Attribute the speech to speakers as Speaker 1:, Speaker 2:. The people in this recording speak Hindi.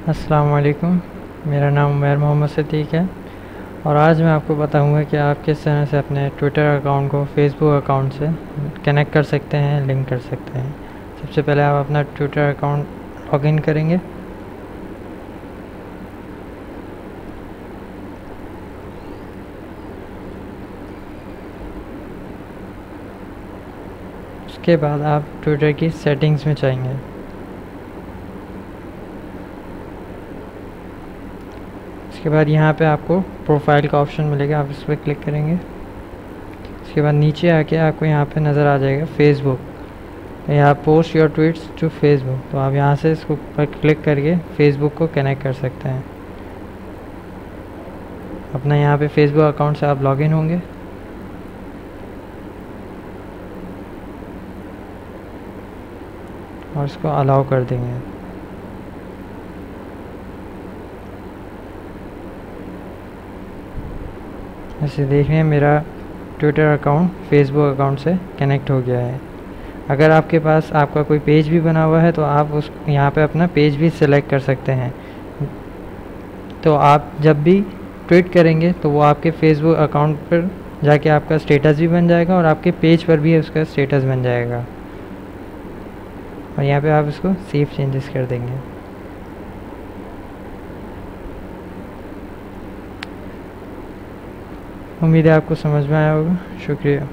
Speaker 1: अस्सलाम वालेकुम। मेरा नाम उमैर मोहम्मद सिद्दीक़ है और आज मैं आपको बताऊंगा कि आप किस तरह से अपने ट्विटर अकाउंट को फेसबुक अकाउंट से कनेक्ट कर सकते हैं, लिंक कर सकते हैं। सबसे पहले आप अपना ट्विटर अकाउंट लॉगिन करेंगे। उसके बाद आप ट्विटर की सेटिंग्स में जाएंगे। उसके बाद यहाँ पे आपको प्रोफाइल का ऑप्शन मिलेगा, आप इस पर क्लिक करेंगे। उसके बाद नीचे आके आपको यहाँ पे नज़र आ जाएगा फेसबुक, यहाँ post your tweets to Facebook. तो आप यहाँ से इसको पर क्लिक करके फेसबुक को कनेक्ट कर सकते हैं। अपना यहाँ पे फेसबुक अकाउंट से आप लॉगिन होंगे। और इसको अलाउ कर देंगे। ऐसे देखिए मेरा ट्विटर अकाउंट फेसबुक अकाउंट से कनेक्ट हो गया है। अगर आपके पास आपका कोई पेज भी बना हुआ है तो आप उस यहाँ पे अपना पेज भी सिलेक्ट कर सकते हैं। तो आप जब भी ट्वीट करेंगे तो वो आपके फेसबुक अकाउंट पर जाके आपका स्टेटस भी बन जाएगा और आपके पेज पर भी उसका स्टेटस बन जाएगा। और यहाँ पे आप इसको सेव चेंजेस कर देंगे। उम्मीद है आपको समझ में आया होगा। शुक्रिया।